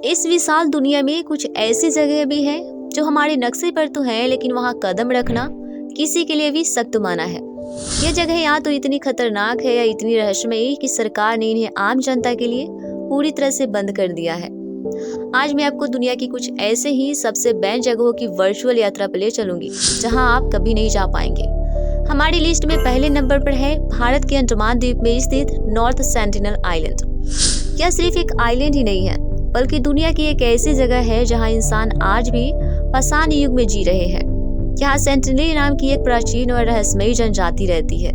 इस विशाल दुनिया में कुछ ऐसी जगह भी है जो हमारे नक्शे पर तो है, लेकिन वहाँ कदम रखना किसी के लिए भी सख्त माना है। यह जगह या तो इतनी खतरनाक है या इतनी रहस्यमयी कि सरकार ने इन्हें आम जनता के लिए पूरी तरह से बंद कर दिया है। आज मैं आपको दुनिया की कुछ ऐसे ही सबसे बैन जगहों की वर्चुअल यात्रा पर ले चलूंगी जहां आप कभी नहीं जा पाएंगे। हमारी लिस्ट में पहले नंबर पर है भारत के अंडमान द्वीप में स्थित नॉर्थ सेंटिनल आइलैंड। यह सिर्फ एक आइलैंड ही नहीं है, बल्कि दुनिया की एक ऐसी जगह है जहां इंसान आज भी पाषाण युग में जी रहे हैं। यहाँ सेंटिनल नाम की एक प्राचीन और रहस्यमयी जनजाति रहती है।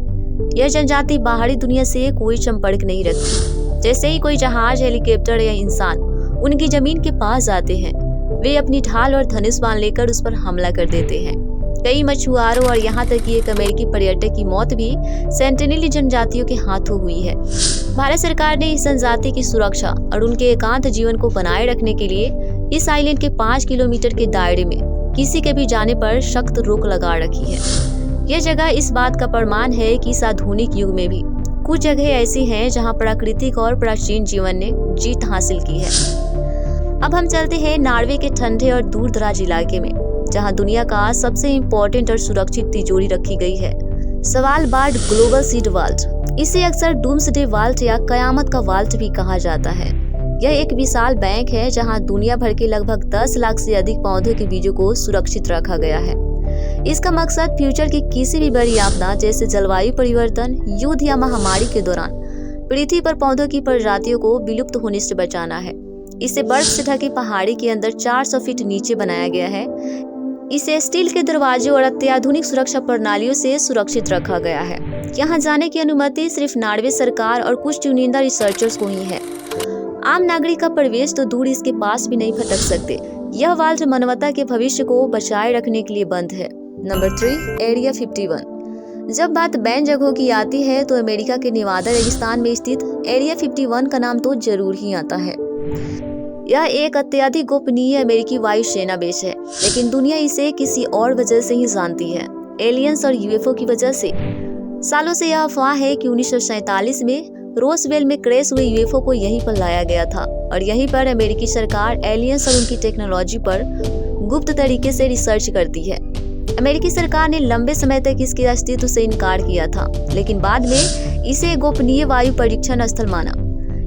यह जनजाति बाहरी दुनिया से कोई संपर्क नहीं रखती। जैसे ही कोई जहाज, हेलीकॉप्टर या इंसान उनकी जमीन के पास जाते हैं, वे अपनी ढाल और धनुष बाण लेकर उस पर हमला कर देते हैं। कई मछुआरों और यहाँ तक कि एक अमेरिकी पर्यटक की मौत भी सेंटिनली जनजातियों के हाथों हुई है। भारत सरकार ने इस जनजाति की सुरक्षा और उनके एकांत जीवन को बनाए रखने के लिए इस आइलैंड के 5 किलोमीटर के दायरे में किसी के भी जाने पर सख्त रोक लगा रखी है। यह जगह इस बात का प्रमाण है कि इस आधुनिक युग में भी कुछ जगह ऐसी हैं जहां प्राकृतिक और प्राचीन जीवन ने जीत हासिल की है। अब हम चलते हैं नॉर्वे के ठंडे और दूर दराज इलाके में, जहां दुनिया का सबसे इम्पोर्टेंट और सुरक्षित तिजोरी रखी गई है, स्वालबार्ड ग्लोबल सीड वाल्ट। इसे अक्सर डूम्सडे वाल्ट या कयामत का वाल्ट भी कहा जाता है। यह एक विशाल बैंक है जहां दुनिया भर के लगभग 10 लाख से अधिक पौधों के बीजों को सुरक्षित रखा गया है। इसका मकसद फ्यूचर की किसी भी बड़ी आपदा जैसे जलवायु परिवर्तन, युद्ध या महामारी के दौरान पृथ्वी पर पौधों की प्रजातियों को विलुप्त होने से बचाना है। इसे बर्फ से ढकी पहाड़ी के अंदर 400 फीट नीचे बनाया गया है। इसे स्टील के दरवाजों और अत्याधुनिक सुरक्षा प्रणालियों से सुरक्षित रखा गया है। यहाँ जाने की अनुमति सिर्फ नॉर्वे सरकार और कुछ चुनिंदा रिसर्चर्स को ही है। आम नागरिक का प्रवेश तो दूर, इसके पास भी नहीं भटक सकते। यह वाल्ट मानवता के भविष्य को बचाए रखने के लिए बंद है। Number 3, area 51। जब बात बैन जगहों की आती है तो अमेरिका के नेवादा रेगिस्तान में स्थित एरिया 51 का नाम तो जरूर ही आता है। यह एक अत्यधिक गोपनीय अमेरिकी वायु सेना बेस है, लेकिन दुनिया इसे किसी और वजह से ही जानती है, एलियंस और यूएफओ की वजह से। सालों से यह अफवाह है कि 1947 में रोसवेल में क्रैश हुए यूएफओ को यहीं पर लाया गया था और यहीं पर अमेरिकी सरकार एलियंस और उनकी टेक्नोलॉजी पर गुप्त तरीके से रिसर्च करती है। अमेरिकी सरकार ने लंबे समय तक इसके अस्तित्व से इनकार किया था, लेकिन बाद में इसे गोपनीय वायु परीक्षण स्थल माना।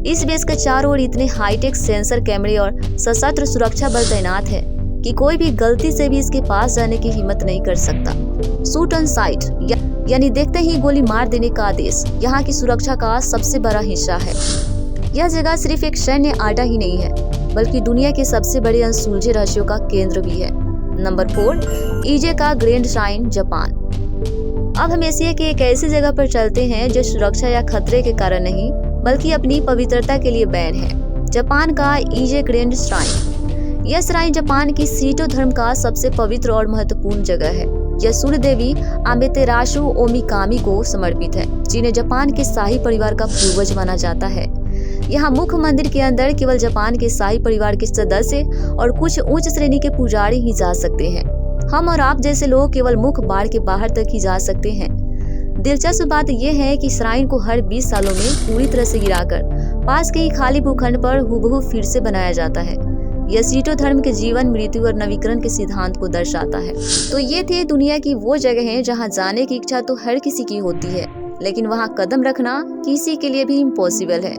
इस बेस के चारों ओर इतने हाईटेक सेंसर, कैमरे और सशस्त्र सुरक्षा बल तैनात है कि कोई भी गलती से भी इसके पास जाने की हिम्मत नहीं कर सकता। शूट ऑन साइट यानी देखते ही गोली मार देने का आदेश यहाँ की सुरक्षा का सबसे बड़ा हिस्सा है। यह जगह सिर्फ एक सैन्य अड्डा ही नहीं है, बल्कि दुनिया के सबसे बड़े अनसुलझे रहस्यों का केंद्र भी है। नंबर 4, ईजे का ग्रैंड श्राइन, जापान। अब हम एशिया की एक ऐसी जगह पर चलते हैं जो सुरक्षा या खतरे के कारण नहीं, बल्कि अपनी पवित्रता के लिए बैन है। जापान का ईजे ग्रैंड श्राइन। यह श्राइन जापान की शीटो धर्म का सबसे पवित्र और महत्वपूर्ण जगह है। यह सूर्य देवी आमेतेरासु ओमिकामी को समर्पित है, जिन्हें जापान के शाही परिवार का पूर्वज माना जाता है। यहाँ मुख्य मंदिर के अंदर केवल जापान के शाही परिवार के सदस्य और कुछ उच्च श्रेणी के पुजारी ही जा सकते हैं। हम और आप जैसे लोग केवल मुख्य बाड़ के बाहर तक ही जा सकते हैं। दिलचस्प बात यह है कि श्राइन को हर 20 सालों में पूरी तरह से गिराकर पास के ही खाली भूखंड पर हुबहू फिर से बनाया जाता है। यह शीटो धर्म के जीवन, मृत्यु और नवीकरण के सिद्धांत को दर्शाता है। तो ये थे दुनिया की वो जगह हैं जहाँ जाने की इच्छा तो हर किसी की होती है, लेकिन वहाँ कदम रखना किसी के लिए भी इम्पॉसिबल है।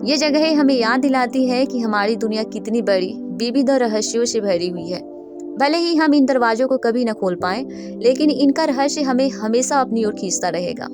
ये जगह हमें याद दिलाती है कि हमारी दुनिया कितनी बड़ी, विविध और रहस्यों से भरी हुई है। भले ही हम इन दरवाजों को कभी न खोल पाएं, लेकिन इनका रहस्य हमें हमेशा अपनी ओर खींचता रहेगा।